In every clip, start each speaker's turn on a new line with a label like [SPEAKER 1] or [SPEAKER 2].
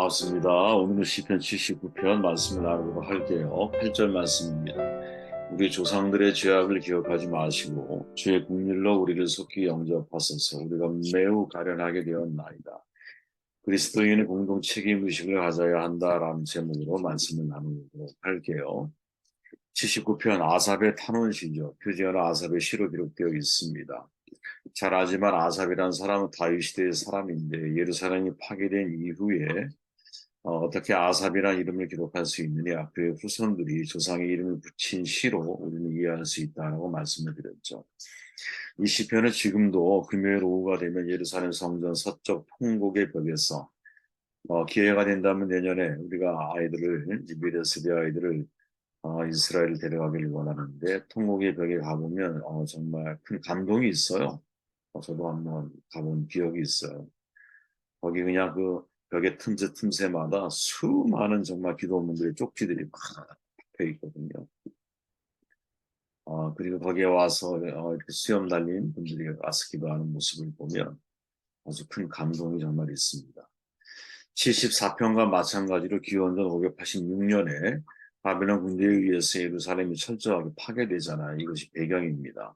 [SPEAKER 1] 반갑습니다. 오늘은 시편 79편 말씀을 나누도록 할게요. 8절 말씀입니다. 우리 조상들의 죄악을 기억하지 마시고 주의 국률로 우리를 속히 영접하소서. 우리가 매우 가련하게 되었나이다. 그리스도인의 공동 책임의식을 가져야 한다라는 제목으로 말씀을 나누도록 할게요. 79편 아삽의 탄원시죠. 표지어는 아삽의 시로 기록되어 있습니다. 잘 알지만 아삽이란 사람은 다윗 시대의 사람인데 예루살렘이 파괴된 이후에 어떻게 아삽이라는 이름을 기록할 수 있느냐? 그의 후손들이 조상의 이름을 붙인 시로 우리는 이해할 수 있다고 말씀을 드렸죠. 이 시편은 지금도 금요일 오후가 되면 예루살렘 성전 서쪽 통곡의 벽에서 기회가 된다면 내년에 우리가 아이들을 미래 세대 아이들을 이스라엘을 데려가기를 원하는데 통곡의 벽에 가보면 정말 큰 감동이 있어요. 저도 한번 가본 기억이 있어요. 거기 그냥 그 벽의 틈새마다 수많은 정말 기도원들의 쪽지들이 막 박혀 있거든요. 그리고 거기에 와서 이렇게 수염 달린 분들이 와서 기도하는 모습을 보면 아주 큰 감동이 정말 있습니다. 74편과 마찬가지로 기원전 586년에 바벨론 군대에 의해서 예루살렘이 철저하게 파괴되잖아요. 이것이 배경입니다.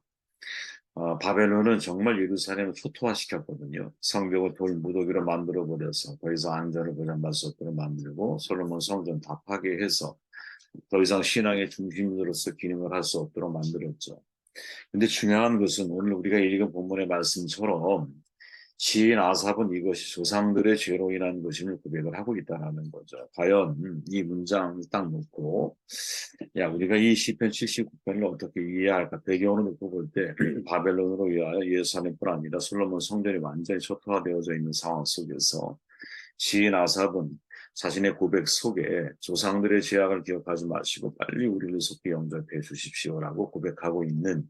[SPEAKER 1] 바벨론은 정말 예루살렘을 초토화시켰거든요. 성벽을 돌 무더기로 만들어버려서 더 이상 안전을 보장받을 수 없도록 만들고 솔로몬 성전 다 파괴해서 더 이상 신앙의 중심으로서 기능을 할 수 없도록 만들었죠. 근데 중요한 것은 오늘 우리가 읽은 본문의 말씀처럼 시인 아삽은 이것이 조상들의 죄로 인한 것임을 고백을 하고 있다는 거죠. 과연 이 문장을 딱 놓고 우리가 이 시편 79편을 어떻게 이해할까? 배경으로 놓고 볼 때 바벨론으로 위하여 예루살렘뿐 아니라 솔로몬 성전이 완전히 초토화되어져 있는 상황 속에서 시인 아삽은 자신의 고백 속에 조상들의 죄악을 기억하지 마시고 빨리 우리를 속히 영접해 주십시오라고 고백하고 있는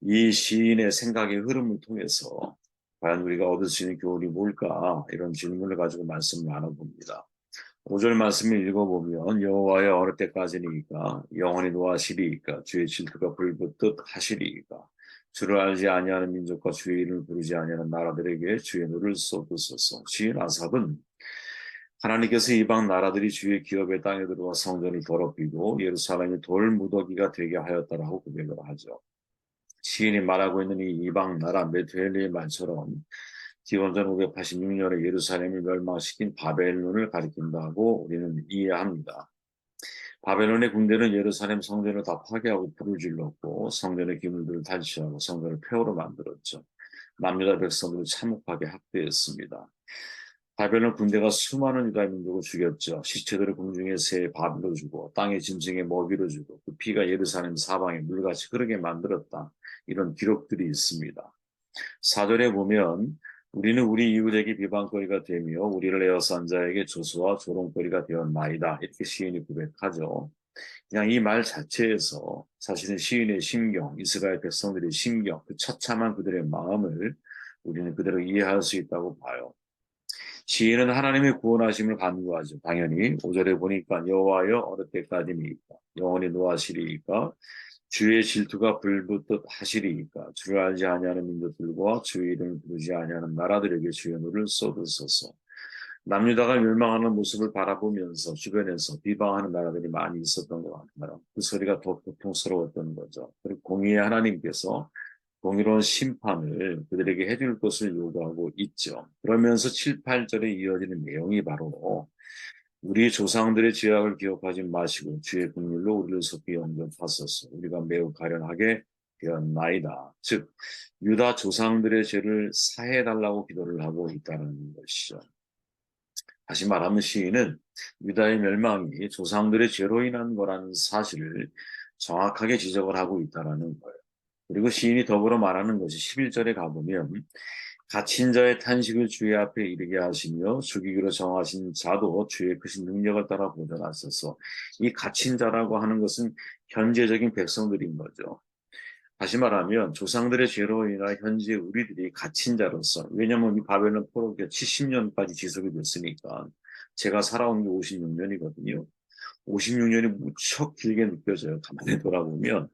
[SPEAKER 1] 이 시인의 생각의 흐름을 통해서 과연 우리가 얻을 수 있는 교훈이 뭘까? 이런 질문을 가지고 말씀을 나눠봅니다. 5절 말씀을 읽어보면 여호와여 어느 때까지니까 영원히 노하시리이까 주의 질투가 불붙듯 하시리이까 주를 알지 아니하는 민족과 주의 이름을 부르지 아니하는 나라들에게 주의 눈을 쏟으소서. 시인 아삽은 하나님께서 이방 나라들이 주의 기업의 땅에 들어와 성전을 더럽히고 예루살렘이 돌무더기가 되게 하였다라고 고백을 하죠. 시인이 말하고 있는 이 이방 나라 메투엘리의 말처럼 기원전 586년에 예루살렘을 멸망시킨 바벨론을 가리킨다고 우리는 이해합니다. 바벨론의 군대는 예루살렘 성전을 다 파괴하고 불을 질렀고 성전의 기물들을 탈취하고 성전을 폐허로 만들었죠. 남유다 백성들을 참혹하게 학대했습니다. 바벨론 군대가 수많은 유다 민족을 죽였죠. 시체들을 공중에 새 밥으로 주고 땅의 짐승의 먹이로 주고 그 피가 예루살렘 사방에 물같이 흐르게 만들었다. 이런 기록들이 있습니다. 사절에 보면 우리는 우리 이웃에게 비방거리가 되며 우리를 에워싼 자에게 조소와 조롱거리가 되었나이다. 이렇게 시인이 고백하죠. 그냥 이 말 자체에서 사실은 시인의 심경, 이스라엘 백성들의 심경, 그 처참한 그들의 마음을 우리는 그대로 이해할 수 있다고 봐요. 시인은 하나님의 구원하심을 간구하죠. 당연히 5절에 보니까 여호와여 어느 때까지니까 영원히 노하시리이까 주의 질투가 불붙듯 하시리이까 주를 알지 아니하는 민족들과 주의 이름을 부르지 아니하는 나라들에게 주의 눈을 쏟으소서. 남유다가 멸망하는 모습을 바라보면서 주변에서 비방하는 나라들이 많이 있었던 것 같아요. 그 소리가 더 고통스러웠던 거죠. 그리고 공의의 하나님께서 공의로운 심판을 그들에게 해줄 것을 요구하고 있죠. 그러면서 7, 8절에 이어지는 내용이 바로 우리 조상들의 죄악을 기억하지 마시고 주의 국률로 우리를 속히 영접하소서. 우리가 매우 가련하게 되었나이다. 즉 유다 조상들의 죄를 사해달라고 기도를 하고 있다는 것이죠. 다시 말하면 시인은 유다의 멸망이 조상들의 죄로 인한 거라는 사실을 정확하게 지적을 하고 있다는 거예요. 그리고 시인이 더불어 말하는 것이 11절에 가보면 갇힌 자의 탄식을 주의 앞에 이르게 하시며 죽이기로 정하신 자도 주의 크신 능력을 따라 보존하소서. 이 갇힌 자라고 하는 것은 현재적인 백성들인 거죠. 다시 말하면 조상들의 죄로 인하 현재 우리들이 갇힌 자로서, 왜냐하면 이 바벨론 포로가 70년까지 지속이 됐으니까 제가 살아온 게 56년이거든요. 56년이 무척 길게 느껴져요. 가만히 돌아보면.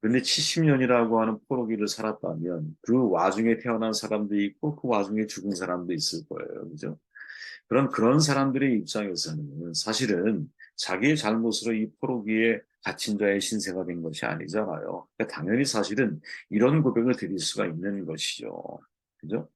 [SPEAKER 1] 근데 70년이라고 하는 포로기를 살았다면 그 와중에 태어난 사람도 있고 그 와중에 죽은 사람도 있을 거예요. 그죠? 그런 사람들의 입장에서는 사실은 자기의 잘못으로 이 포로기에 갇힌 자의 신세가 된 것이 아니잖아요. 그러니까 당연히 사실은 이런 고백을 드릴 수가 있는 것이죠. 그죠?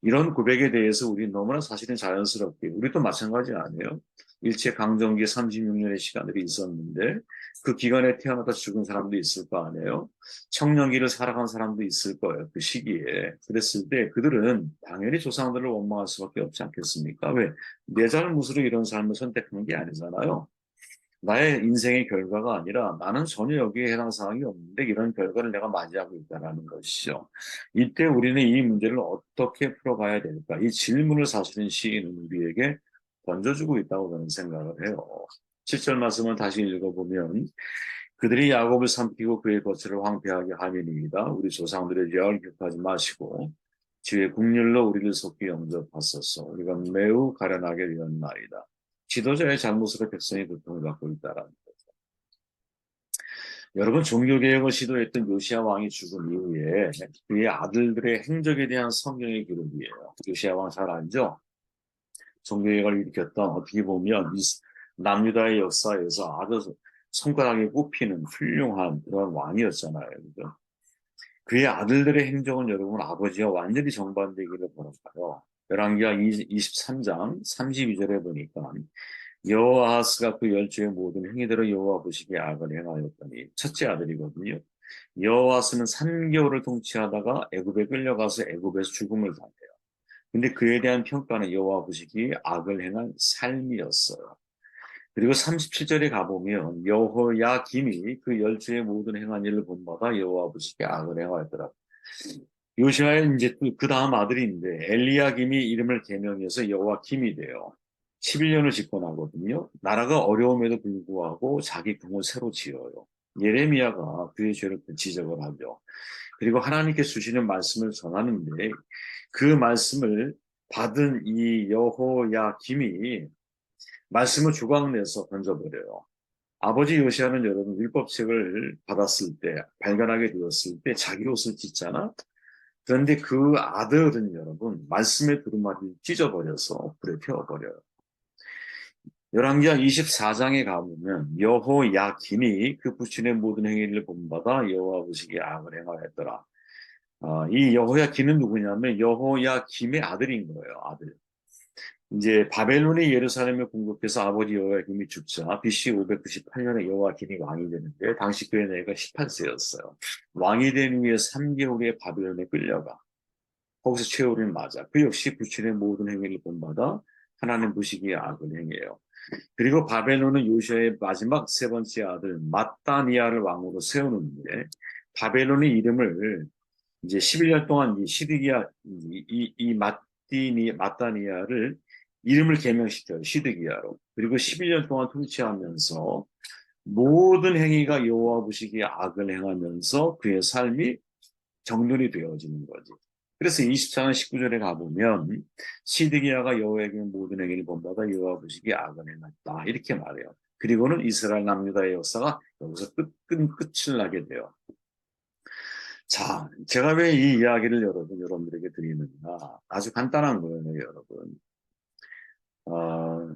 [SPEAKER 1] 이런 고백에 대해서 우리 너무나 사실은 자연스럽게, 우리도 마찬가지 아니에요? 일제 강점기 36년의 시간들이 있었는데 그 기간에 태어나다 죽은 사람도 있을 거 아니에요? 청년기를 살아간 사람도 있을 거예요. 그 시기에. 그랬을 때 그들은 당연히 조상들을 원망할 수밖에 없지 않겠습니까? 왜? 내 잘못으로 이런 삶을 선택한 게 아니잖아요. 나의 인생의 결과가 아니라 나는 전혀 여기에 해당 사항이 없는데 이런 결과를 내가 맞이하고 있다는 것이죠. 이때 우리는 이 문제를 어떻게 풀어가야 될까? 이 질문을 사실은 시인은 우리에게 던져주고 있다고 저는 생각을 해요. 7절 말씀을 다시 읽어보면 그들이 야곱을 삼키고 그의 거처를 황폐하게 하니이다. 우리 조상들의 죄악을 기억하지 마시고 주의 국률로 우리를 속히 영접하소서. 우리가 매우 가련하게 되었나이다. 지도자의 잘못으로 백성이 고통을 받고 있다라는 거죠. 여러분 종교개혁을 시도했던 요시야 왕이 죽은 이후에 그의 아들들의 행적에 대한 성경의 기록이에요. 요시야 왕 잘 알죠? 종교개혁을 일으켰던 어떻게 보면 이 남유다의 역사에서 아주 손가락에 꼽히는 훌륭한 그런 왕이었잖아요. 그죠? 그의 아들들의 행적은 여러분 아버지와 완전히 정반대기를 벌었어요. 열왕기하 23장 32절에 보니까 여호아하스가 그 열주의 모든 행위대로 여호와 보시기에 악을 행하였더니 첫째 아들이거든요. 여호아스는 3개월을 통치하다가 애굽에 끌려가서 애굽에서 죽음을 당해요. 근데 그에 대한 평가는 여호와 보시기에 악을 행한 삶이었어요. 그리고 37절에 가보면 여호야김이 그 열주의 모든 행한 일을 본받아 여호와 보시기에 악을 행하였더라. 요시아의 이제 그 다음 아들인데 엘리야김이 이름을 개명해서 여호와김이 돼요. 11년을 집권하거든요. 나라가 어려움에도 불구하고 자기 궁을 새로 지어요. 예레미야가 그의 죄를 지적을 하죠. 그리고 하나님께 주시는 말씀을 전하는데 그 말씀을 받은 이 여호야김이 말씀을 조각내서 던져버려요. 아버지 요시아는 여러분 율법책을 받았을 때 발견하게 되었을 때 자기 옷을 찢잖아. 그런데 그 아들은 여러분 말씀의 두루마리를 찢어버려서 불에 태워버려요. 열왕기하 24장에 가보면 여호야김이 그 부친의 모든 행위를 본받아 여호와 보시기에 악을 행하였더라. 이 여호야김은 누구냐면 여호야김의 아들인 거예요. 아들. 이제 바벨론이 예루살렘을 공격해서 아버지 여호야김이 죽자 BC 598년에 여호야김이 왕이 되는데 당시 그의 나이가 18세였어요. 왕이 된 후에 3개월에 바벨론에 끌려가. 거기서 최후를 맞아. 그 역시 부친의 모든 행위를 본받아 하나님 보시기에 악을 행해요. 그리고 바벨론은 요시아의 마지막 세 번째 아들 마따니아를 왕으로 세우는데 바벨론의 이름을 이제 11년 동안 이 시드기야 마따니아를 이름을 개명시켜요. 시드기야로. 그리고 11년 동안 통치하면서 모든 행위가 여호와 보시기에 악을 행하면서 그의 삶이 정돈이 되어지는 거지. 그래서 24장 19절에 가보면 시드기야가 여호와에게 모든 행위를 본받아 여호와 보시기에 악을 행했다. 이렇게 말해요. 그리고는 이스라엘 남유다의 역사가 여기서 끝을 나게 돼요. 자, 제가 왜 이 이야기를 여러분들에게 드리느냐. 아주 간단한 거예요, 여러분. 어,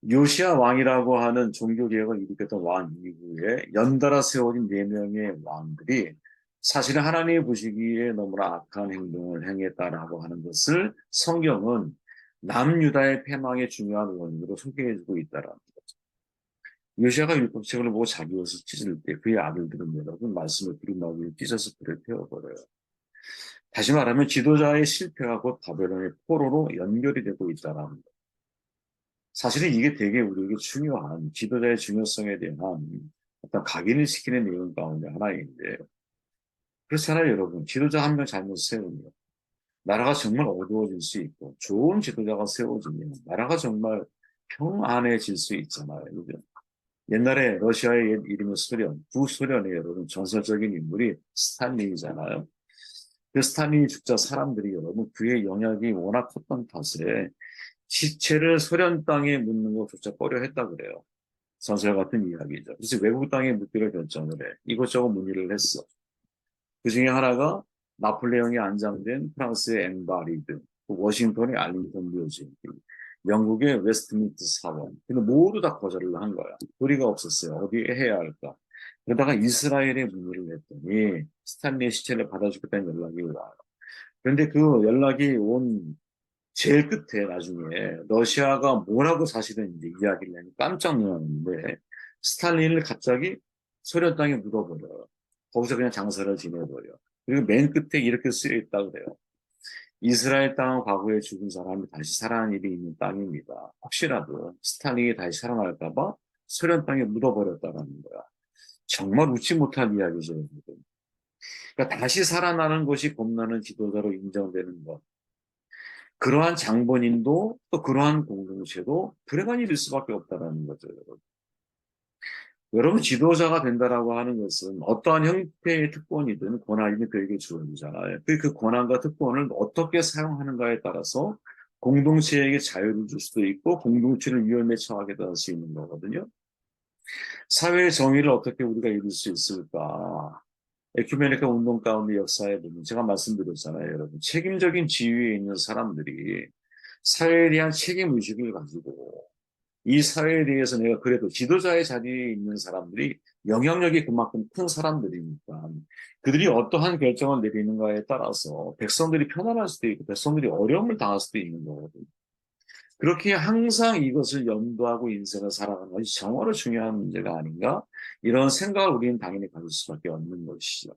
[SPEAKER 1] 요시아 왕이라고 하는 종교개혁을 일으켰던 왕 이후에 연달아 세워진 네 명의 왕들이 사실은 하나님이 보시기에 너무나 악한 행동을 행했다라고 하는 것을 성경은 남유다의 패망의 중요한 원인으로 소개해주고 있다라는 거죠. 요시아가 율법책을 보고 자기 옷을 찢을 때 그의 아들들은 여러분 말씀을 두루마기를 찢어서 불에 태워버려요. 다시 말하면 지도자의 실패가 곧 바벨론의 포로로 연결이 되고 있다는 것. 사실은 이게 되게 우리에게 중요한 지도자의 중요성에 대한 어떤 각인을 시키는 내용 가운데 하나인데 그렇잖아요 여러분. 지도자 한 명 잘못 세우면 나라가 정말 어두워질 수 있고 좋은 지도자가 세워지면 나라가 정말 평안해질 수 있잖아요. 그죠? 옛날에 러시아의 옛 이름은 소련, 구소련의 여러분 전설적인 인물이 스탈린이잖아요. 그 스탈린이 죽자 사람들이 여러분 그의 영향이 워낙 컸던 탓에 시체를 소련 땅에 묻는 것조차 꺼려 했다 그래요. 전설 같은 이야기죠. 그래서 외국 땅에 묻기로 결정을 해. 이것저것 문의를 했어. 그 중에 하나가 나폴레옹이 안장된 프랑스의 엠바리드, 워싱턴의 알링턴 묘지, 영국의 웨스트민스터 사원. 근데 모두 다 거절을 한 거야. 도리가 없었어요. 어디에 해야 할까? 그러다가 이스라엘에 문의를 했더니 스탈린의 시체를 받아주겠다는 연락이 와요. 그런데 그 연락이 온 제일 끝에 나중에 러시아가 뭐라고 사실은 이제 이야기를 하니 깜짝 놀랐는데 스탈린을 갑자기 소련 땅에 묻어버려요. 거기서 그냥 장사를 지내버려. 그리고 맨 끝에 이렇게 쓰여 있다 그래요. 이스라엘 땅은 과거에 죽은 사람이 다시 살아난 일이 있는 땅입니다. 혹시라도 스탈린이 다시 살아날까 봐 소련 땅에 묻어버렸다는 거야. 정말 웃지 못할 이야기죠. 여러분. 그러니까 다시 살아나는 것이 겁나는 지도자로 인정되는 것. 그러한 장본인도 또 그러한 공동체도 불행한 일일 수밖에 없다는 거죠. 여러분. 여러분 지도자가 된다라고 하는 것은 어떠한 형태의 특권이든 권한이든 그에게 주어지잖아요. 그 권한과 특권을 어떻게 사용하는가에 따라서 공동체에게 자유를 줄 수도 있고 공동체를 위험에 처하게 할 수 있는 거거든요. 사회의 정의를 어떻게 우리가 이룰 수 있을까? 에큐메니카 운동 가운데 역사에 보면 제가 말씀드렸잖아요, 여러분. 책임적인 지위에 있는 사람들이 사회에 대한 책임 의식을 가지고 이 사회에 대해서 내가 그래도 지도자의 자리에 있는 사람들이 영향력이 그만큼 큰 사람들이니까 그들이 어떠한 결정을 내리는가에 따라서 백성들이 편안할 수도 있고 백성들이 어려움을 당할 수도 있는 거거든요. 그렇게 항상 이것을 염두하고 인생을 살아가는 것이 정말로 중요한 문제가 아닌가? 이런 생각을 우리는 당연히 가질 수밖에 없는 것이죠.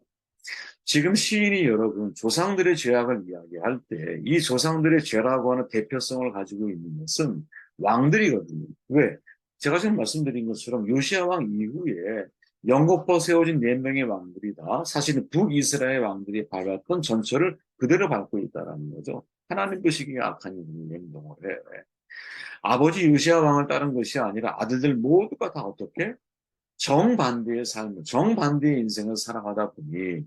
[SPEAKER 1] 지금 시인이 여러분 조상들의 죄악을 이야기할 때 이 조상들의 죄라고 하는 대표성을 가지고 있는 것은 왕들이거든요. 왜? 제가 지금 말씀드린 것처럼 요시아 왕 이후에 영국부터 세워진 4명의 왕들이 다 사실은 북이스라엘 왕들이 밟았던 전철을 그대로 밟고 있다는 거죠. 하나님 보시기에 악한 행동을 해. 아버지 요시아 왕을 따른 것이 아니라 아들들 모두가 다 어떻게? 정반대의 삶을, 정반대의 인생을 살아가다 보니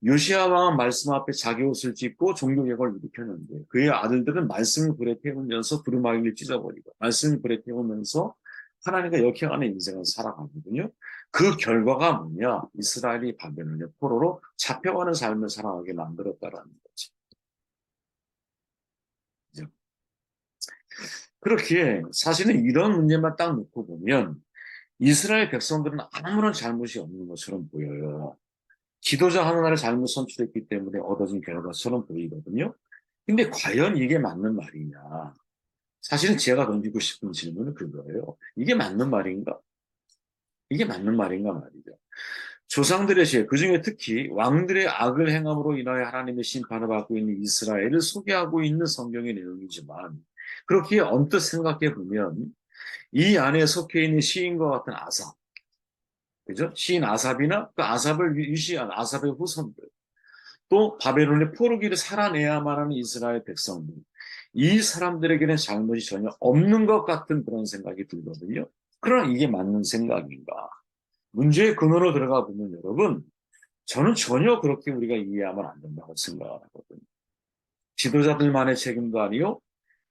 [SPEAKER 1] 요시아 왕은 말씀 앞에 자기 옷을 찢고 종교개혁을 일으켰는데 그의 아들들은 말씀을 불에 태우면서 두루마기를 찢어버리고 말씀을 불에 태우면서 하나님과 역행하는 인생을 살아가거든요. 그 결과가 뭐냐? 이스라엘이 바벨론의 포로로 잡혀가는 삶을 살아가게 만들었다라는 거지. 그렇게 사실은 이런 문제만 딱 놓고 보면 이스라엘 백성들은 아무런 잘못이 없는 것처럼 보여요. 지도자 하나를 잘못 선출했기 때문에 얻어진 결과처럼 보이거든요. 근데 과연 이게 맞는 말이냐? 사실은 제가 던지고 싶은 질문은 그거예요. 이게 맞는 말인가? 이게 맞는 말인가 말이죠. 조상들의 죄, 그중에 특히 왕들의 악을 행함으로 인하여 하나님의 심판을 받고 있는 이스라엘을 소개하고 있는 성경의 내용이지만 그렇게 언뜻 생각해 보면 이 안에 속해 있는 시인과 같은 아삽, 그죠? 시인 아삽이나 그 아삽을 유시한 아삽의 후손들, 또 바벨론의 포로기를 살아내야만 하는 이스라엘 백성들, 이 사람들에게는 잘못이 전혀 없는 것 같은 그런 생각이 들거든요. 그러나 이게 맞는 생각인가? 문제의 근원으로 들어가 보면 여러분, 저는 전혀 그렇게 우리가 이해하면 안 된다고 생각하거든요. 지도자들만의 책임도 아니요,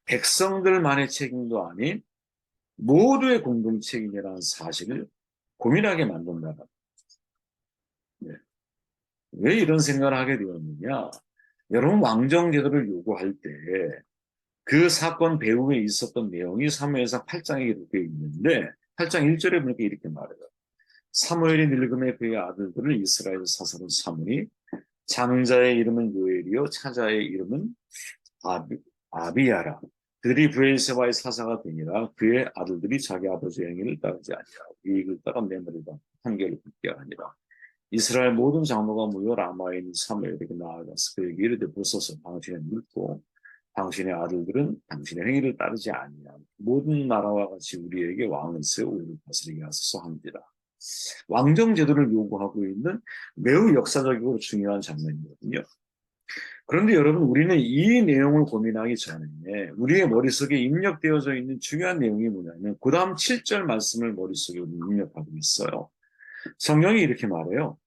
[SPEAKER 1] 백성들만의 책임도 아닌 모두의 공동 책임이라는 사실을 고민하게 만든다는. 네. 왜 이런 생각을 하게 되었느냐? 여러분 왕정 제도를 요구할 때 그 사건 배후에 있었던 내용이 사무엘상 8장에 기록되어 있는데 8장 1절에 보니까 이렇게 말해요. 사무엘이 늙음에 그의 아들들을 이스라엘 사사로 삼으니 장자의 이름은 요엘이요 차자의 이름은 아비야라. 그들이 브엘세바의 사사가 되니라 그의 아들들이 자기 아버지의 행위를 따르지 아니하고 이익을 따라 내버리다 판결을 붙게 하니라. 이스라엘 모든 장로가 모여 라마에 있는 사무엘에게 나아가서 그에게 이르되 보소서 당신의 늙고 당신의 아들들은 당신의 행위를 따르지 아니하고 모든 나라와 같이 우리에게 왕을 세워 우리를 다스리게 하소서 합니다. 왕정 제도를 요구하고 있는 매우 역사적이고 중요한 장면이거든요. 그런데 여러분 우리는 이 내용을 고민하기 전에 우리의 머릿속에 입력되어져 있는 중요한 내용이 뭐냐면 그 다음 7절 말씀을 머릿속에 입력하고 있어요. 성경이 이렇게 말해요.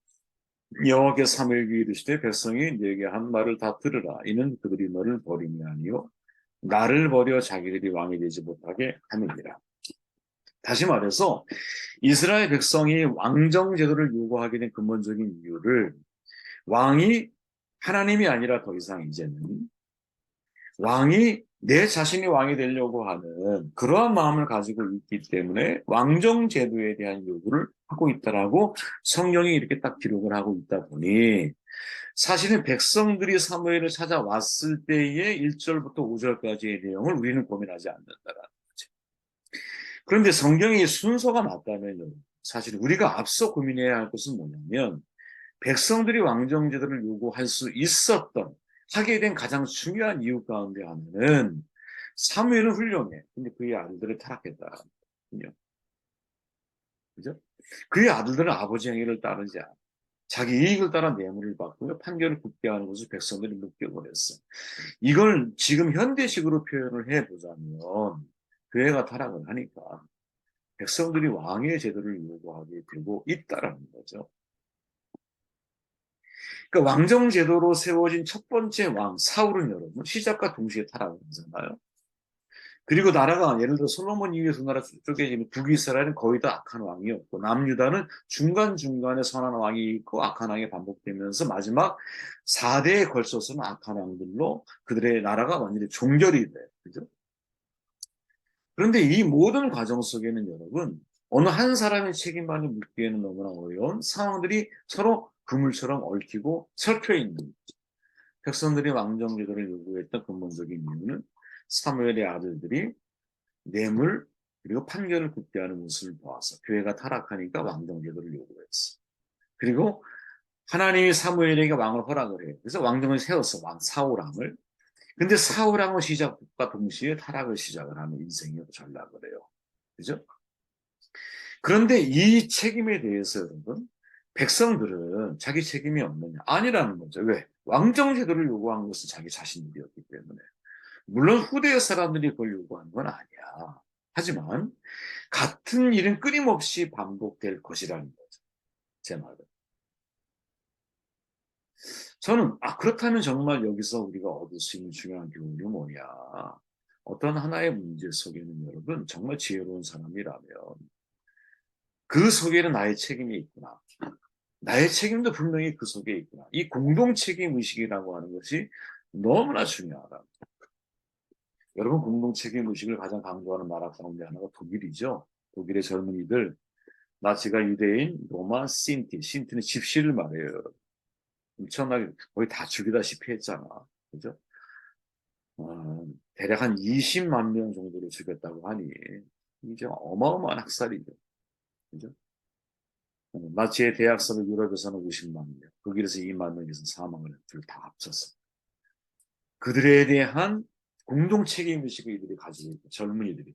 [SPEAKER 1] 여호와께서 사무엘에게 이르시되 백성이 네게 한 말을 다 들으라. 이는 그들이 너를 버림이 아니요 나를 버려 자기들이 왕이 되지 못하게 함이니라. 다시 말해서 이스라엘 백성이 왕정 제도를 요구하게 된 근본적인 이유를 왕이 하나님이 아니라 더 이상 이제는 왕이 내 자신이 왕이 되려고 하는 그러한 마음을 가지고 있기 때문에 왕정 제도에 대한 요구를 하고 있다라고 성경이 이렇게 딱 기록을 하고 있다 보니 사실은 백성들이 사무엘을 찾아왔을 때의 1절부터 5절까지의 내용을 우리는 고민하지 않는다라는 거죠. 그런데 성경의 순서가 맞다면 사실 우리가 앞서 고민해야 할 것은 뭐냐면 백성들이 왕정 제도를 요구할 수 있었던 하게 된 가장 중요한 이유 가운데 하나는 사무엘은 훌륭해. 근데 그의 아들들을 타락했다군요. 그죠? 그의 아들들은 아버지 행위를 따르지 않아. 자기 이익을 따라 뇌물을 받고 판결을 굽게 하는 것을 백성들이 느껴버렸어. 이걸 지금 현대식으로 표현을 해보자면 교회가 타락을 하니까 백성들이 왕의 제도를 요구하게 되고 있다라는 거죠. 그러니까 왕정 제도로 세워진 첫 번째 왕 사울은 여러분 시작과 동시에 타락을 하잖아요. 그리고 나라가 예를 들어 솔로몬 이후에 두 나라 쪼개지면 북이스라엘은 거의 다 악한 왕이었고 남유다는 중간중간에 선한 왕이 있고 악한 왕이 반복되면서 마지막 4대에 걸쳐서는 악한 왕들로 그들의 나라가 완전히 종결이 돼요. 그죠? 그런데 이 모든 과정 속에는 여러분 어느 한 사람의 책임만을 묻기에는 너무나 어려운 상황들이 서로 그물처럼 얽히고 섞여 있는 백성들이 왕정제도를 요구했던 근본적인 이유는 사무엘의 아들들이 뇌물 그리고 판결을 굽게 하는 모습을 보아서 교회가 타락하니까 왕정제도를 요구했어. 그리고 하나님이 사무엘에게 왕을 허락을 해요. 그래서 왕정을 세웠어. 왕 사울왕을. 근데 사울왕의 시작과 동시에 타락을 시작을 하는 인생의 전락을 해요. 그죠? 그런데 이 책임에 대해서 여러분 백성들은 자기 책임이 없느냐? 아니라는 거죠. 왜? 왕정제도를 요구한 것은 자기 자신들이었기 때문에. 물론 후대의 사람들이 그걸 요구한 건 아니야. 하지만 같은 일은 끊임없이 반복될 것이라는 거죠. 제 말은. 저는 그렇다면 정말 여기서 우리가 얻을 수 있는 중요한 교훈이 뭐냐. 어떤 하나의 문제 속에는 여러분 정말 지혜로운 사람이라면 그 속에는 나의 책임이 있구나. 나의 책임도 분명히 그 속에 있구나. 이 공동 책임 의식이라고 하는 것이 너무나 중요하다. 여러분 공동 책임 의식을 가장 강조하는 나라 가운데 하나가 독일이죠. 독일의 젊은이들 나치가 유대인, 로마, 신티. 신티는 집시를 말해요, 여러분. 엄청나게 거의 다 죽이다시피 했잖아. 그죠? 대략 한 20만 명 정도를 죽였다고 하니 이제 어마어마한 학살이죠. 그죠? 나치의 대학살을 유럽에서는 50만 명, 독일에서 2만 명에서 사망을 다 합쳤어. 그들에 대한 공동 책임의식을 이들이 가지고 있고 젊은이들이.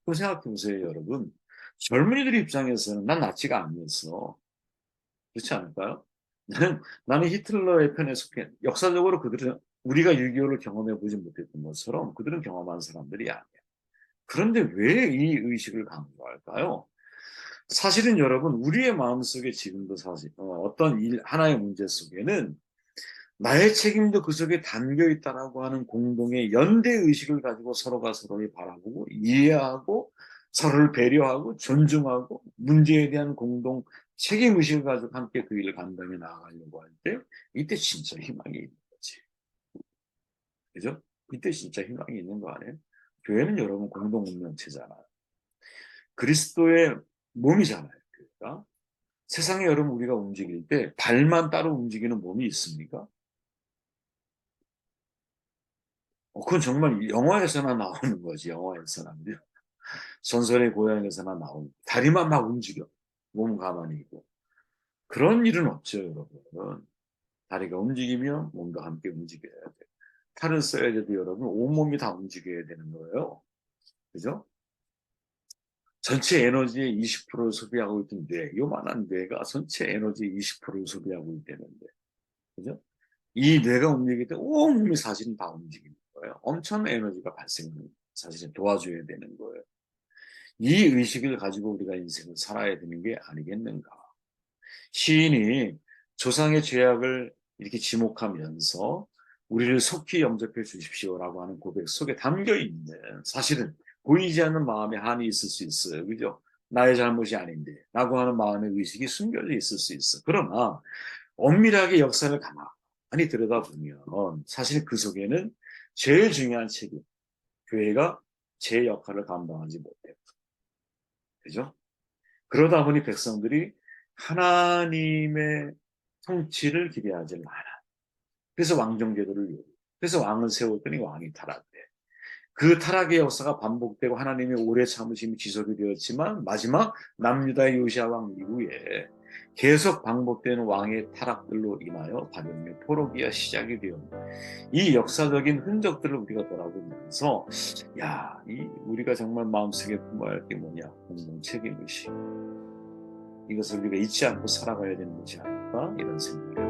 [SPEAKER 1] 그럼 생각해 보세요, 여러분. 젊은이들 입장에서는 난 나치가 아니었어. 그렇지 않을까요? 나는 히틀러의 편에 속해. 역사적으로 그들은 우리가 6.25를 경험해 보지 못했던 것처럼 그들은 경험한 사람들이 아니야. 그런데 왜 이 의식을 강조할까요? 사실은 여러분, 우리의 마음속에 지금도 사실 어떤 하나의 문제 속에는 나의 책임도 그 속에 담겨 있다라고 하는 공동의 연대 의식을 가지고 서로가 서로를 바라보고 이해하고 서로를 배려하고 존중하고 문제에 대한 공동 책임 의식을 가지고 함께 그 일을 감당해 나아가려고 할 때 이때 진짜 희망이 있는 거지. 그죠? 이때 진짜 희망이 있는 거 아니에요? 교회는 여러분 공동 운명체잖아요. 그리스도의 몸이잖아요. 그러니까 세상에 여러분 우리가 움직일 때 발만 따로 움직이는 몸이 있습니까? 그건 정말 영화에서나 나오는 거지, 영화에서나. 전설의 고향에서나 나오는. 다리만 막 움직여. 몸은 가만히 있고. 그런 일은 없죠, 여러분. 다리가 움직이면 몸도 함께 움직여야 돼. 팔을 써야 돼도 여러분, 온몸이 다 움직여야 되는 거예요. 그죠? 전체 에너지의 20%를 소비하고 있던 뇌, 요만한 뇌가 전체 에너지의 20%를 소비하고 있다는데. 그죠? 이 뇌가 움직일 때 온몸이 사실은 다 움직이는 거예요. 엄청난 에너지가 발생하는 사실은 도와줘야 되는 거예요. 이 의식을 가지고 우리가 인생을 살아야 되는 게 아니겠는가. 시인이 조상의 죄악을 이렇게 지목하면서 우리를 속히 영접해 주십시오라고 하는 고백 속에 담겨 있는 사실은 보이지 않는 마음에 한이 있을 수 있어요. 그죠? 나의 잘못이 아닌데 라고 하는 마음의 의식이 숨겨져 있을 수 있어. 그러나 엄밀하게 역사를 가만히 들여다보면 사실 그 속에는 제일 중요한 책임, 교회가 제 역할을 감당하지 못해요. 그죠? 그러다 보니 백성들이 하나님의 통치를 기대하지 않아. 그래서 왕정제도를 요구. 그래서 왕을 세웠더니 왕이 타락돼. 그 타락의 역사가 반복되고 하나님의 오래 참으심이 지속이 되었지만 마지막 남유다의 요시아 왕 이후에 계속 반복되는 왕의 타락들로 인하여 바벨론의 포로기가 시작이 되었다. 이 역사적인 흔적들을 우리가 돌아보면서 우리가 정말 마음속에 품어야 할 게 뭐냐? 공동 책임의식. 이것을 우리가 잊지 않고 살아가야 되는 것이 아닐까 이런 생각이